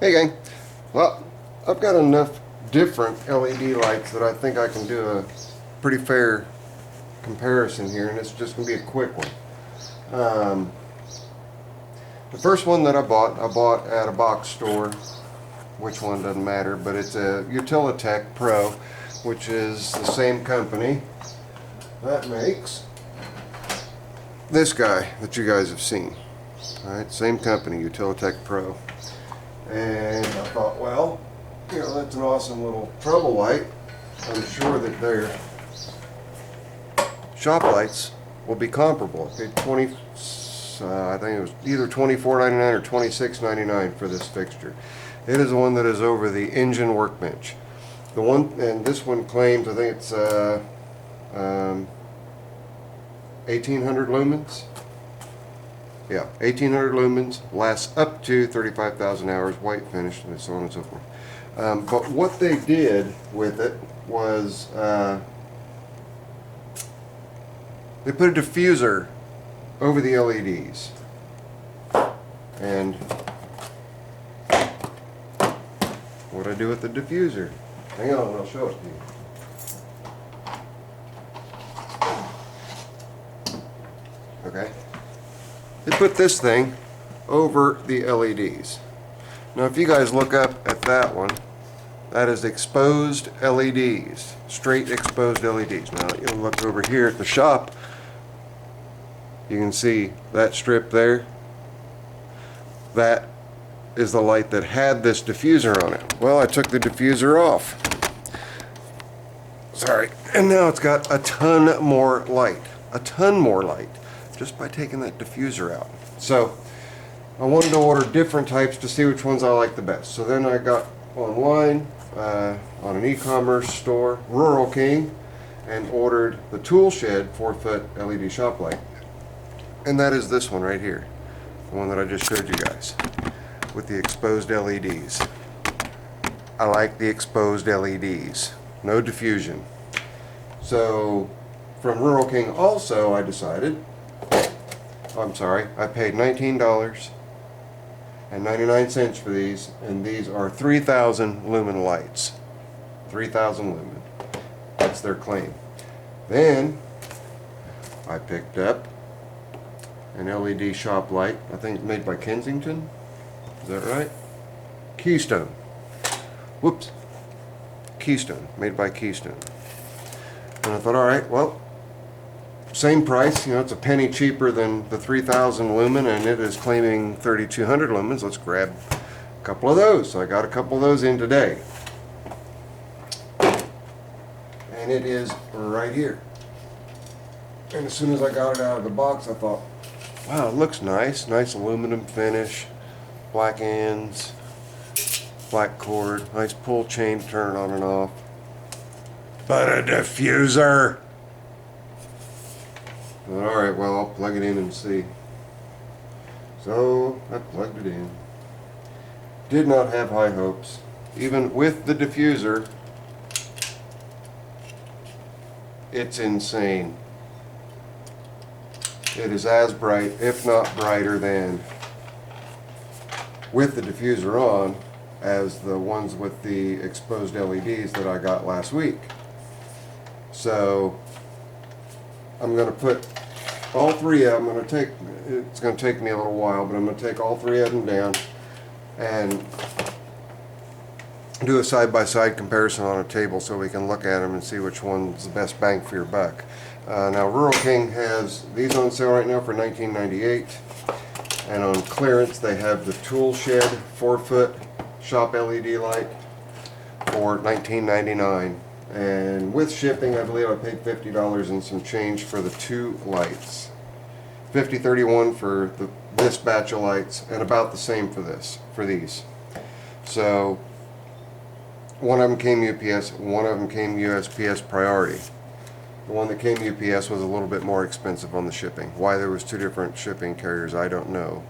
Hey gang, well, I've got enough different LED lights that I think I can do a pretty fair comparison here, and it's just going to be a quick one. The first one that I bought at a box store. Which one doesn't matter, but it's a Utilitech Pro, which is the same company that makes this guy that you guys have seen. Alright, same company, Utilitech Pro. And I thought, well, you know, that's an awesome little trouble light. I'm sure that their shop lights will be comparable. I paid I think it was either $24.99 or $26.99 for this fixture. It is the one that is over the engine workbench. The one, and this one claims, I think it's 1800 lumens. Yeah, 1800 lumens, lasts up to 35,000 hours, white finish, and so on and so forth. But what they did with it was they put a diffuser over the LEDs. And what do I do with the diffuser? Hang on, I'll show it to you. Okay. They put this thing over the LEDs. Now if you guys look up at that one, that is exposed LEDs, straight exposed LEDs. Now you look over here at the shop, you can see that strip there. That is the light that had this diffuser on it. Well, I took the diffuser off. Sorry. And now it's got a ton more light. A ton more light. Just by taking that diffuser out. So I wanted to order different types to see which ones I like the best. So then I got online on an e-commerce store, Rural King, and ordered the Tool Shed 4-foot LED shop light. And that is this one right here. The one that I just showed you guys with the exposed LEDs. I like the exposed LEDs. No diffusion. So from Rural King also I decided, I paid $19.99 for these, and these are 3,000 lumen lights. 3,000 lumen. That's their claim. Then I picked up an LED shop light, I think made by Kensington. Is that right? Keystone. Whoops. Keystone. Made by Keystone. And I thought, alright, well, same price, you know, it's a penny cheaper than the 3,000 lumen, and it is claiming 3,200 lumens. Let's grab a couple of those. So I got a couple of those in today. And it is right here. And as soon as I got it out of the box, I thought, wow, it looks nice. Nice aluminum finish, black ends, black cord, nice pull chain to turn on and off. But a diffuser! Alright, well, I'll plug it in and see. So, I plugged it in. Did not have high hopes. Even with the diffuser, it's insane. It is as bright, if not brighter than, with the diffuser on, as the ones with the exposed LEDs that I got last week. So I'm going to put all three of them, it's going to take me a little while, but I'm going to take all three of them down and do a side-by-side comparison on a table so we can look at them and see which one's the best bang for your buck. Now Rural King has these on sale right now for $19.98, and on clearance they have the Tool Shed 4-foot shop LED light for $19.99, and with shipping I believe I paid $50 and some change for the two lights. $50.31 for this batch of lights, and about the same for these. So one of them came UPS, one of them came USPS priority. The one that came UPS was a little bit more expensive on the shipping. Why there was two different shipping carriers, I don't know.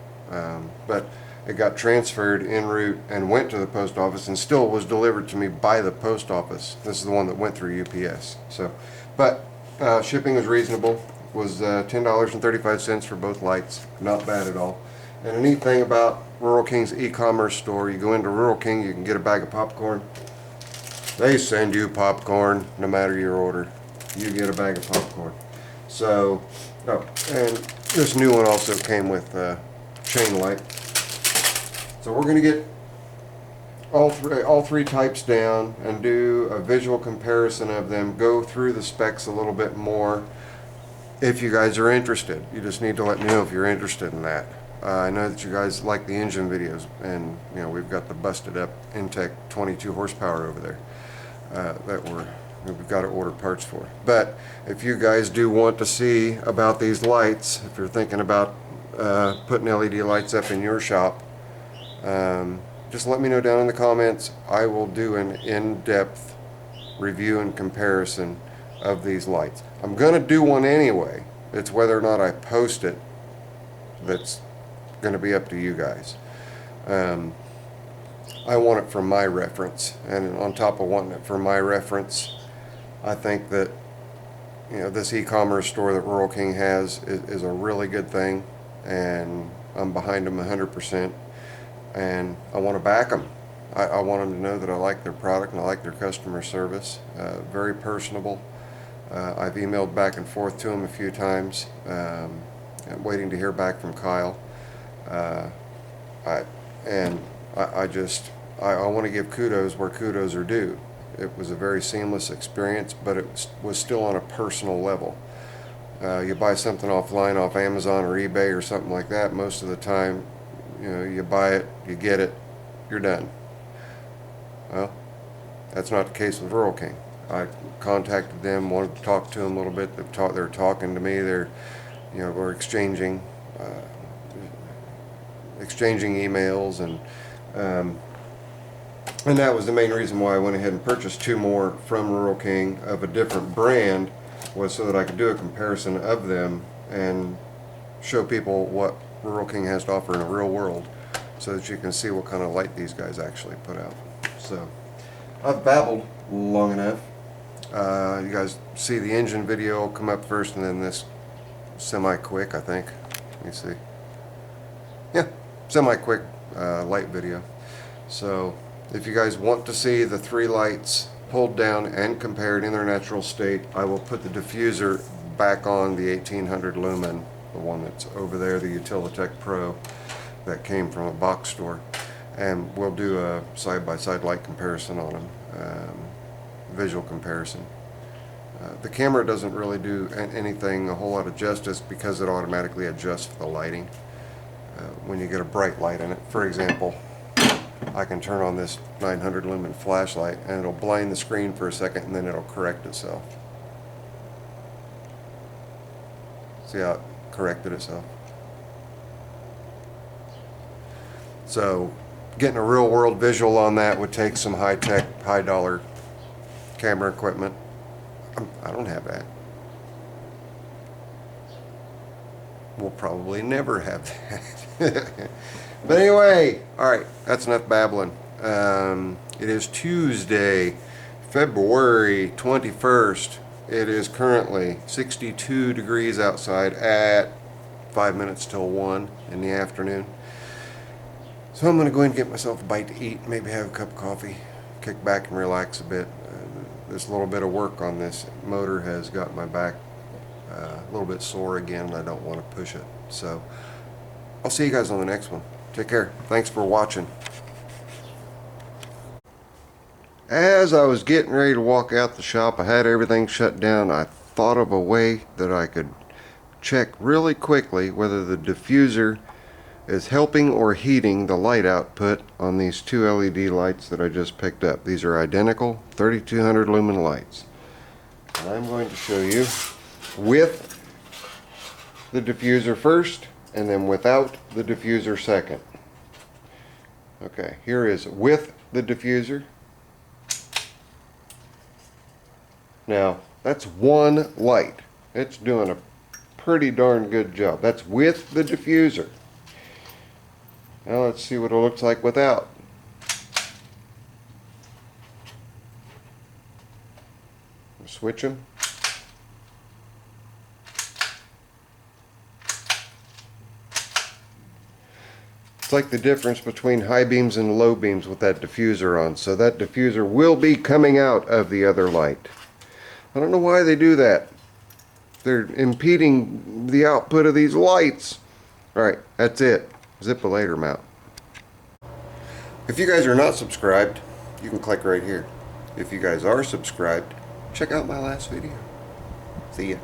But it got transferred en route and went to the post office and still was delivered to me by the post office. This is the one that went through UPS. So, but shipping was reasonable. Was $10.35 for both lights. Not bad at all. And the neat thing about Rural King's e-commerce store, you go into Rural King, you can get a bag of popcorn. They send you popcorn no matter your order. You get a bag of popcorn. So, oh, and this new one also came with chain light. So we're going to get all three types down and do a visual comparison of them, go through the specs a little bit more. If you guys are interested, you just need to let me know if you're interested in that. I know that you guys like the engine videos, and you know we've got the busted up Intech 22 horsepower over there that we've got to order parts for. But if you guys do want to see about these lights, if you're thinking about putting LED lights up in your shop, just let me know down in the comments. I will do an in-depth review and comparison of these lights. I'm going to do one anyway. It's whether or not I post it that's going to be up to you guys. I want it for my reference, and on top of wanting it for my reference, I think that this e-commerce store that Rural King has is a really good thing, and I'm behind them 100%, and I want to back them. I want them to know that I like their product and I like their customer service. Very personable. I've emailed back and forth to them a few times. I'm waiting to hear back from Kyle. I want to give kudos where kudos are due. It was a very seamless experience, but it was still on a personal level. You buy something offline off Amazon or eBay or something like that, most of the time, you buy it, you get it, you're done. Well, that's not the case with Rural King. I contacted them, wanted to talk to them a little bit. They're talking to me. We're exchanging emails, and that was the main reason why I went ahead and purchased two more from Rural King of a different brand, was so that I could do a comparison of them and show people what Rural King has to offer in the real world, so that you can see what kind of light these guys actually put out. So I've babbled long enough. You guys see the engine video will come up first, and then this semi-quick, I think. Let me see. Yeah, semi-quick light video. So if you guys want to see the three lights pulled down and compared in their natural state, I will put the diffuser back on the 1800 lumen, the one that's over there, the Utilitech Pro that came from a box store, and we'll do a side-by-side light comparison on them, visual comparison. The camera doesn't really do anything a whole lot of justice because it automatically adjusts for the lighting when you get a bright light in it. For example, I can turn on this 900 lumen flashlight and it'll blind the screen for a second, and then it'll correct itself. See how it corrected itself? So getting a real world visual on that would take some high-tech, high-dollar camera equipment. I don't have that. We'll probably never have that. But anyway, alright, that's enough babbling. It is Tuesday, February 21st. It is currently 62 degrees outside at 5 minutes till 1 in the afternoon. So I'm going to go ahead and get myself a bite to eat, maybe have a cup of coffee, kick back and relax a bit. This little bit of work on this motor has got my back a little bit sore again, and I don't want to push it. So I'll see you guys on the next one. Take care. Thanks for watching. As I was getting ready to walk out the shop, I had everything shut down. I thought of a way that I could check really quickly whether the diffuser is helping or heating the light output on these two LED lights that I just picked up. These are identical 3200 lumen lights. And I'm going to show you with the diffuser first, and then without the diffuser second. Okay, here is with the diffuser. Now, that's one light. It's doing a pretty darn good job. That's with the diffuser. Now let's see what it looks like without. Switch them. It's like the difference between high beams and low beams with that diffuser on. So that diffuser will be coming out of the other light. I don't know why they do that. They're impeding the output of these lights. Alright, that's it. Zippo later mount. If you guys are not subscribed, you can click right here. If you guys are subscribed, check out my last video. See ya.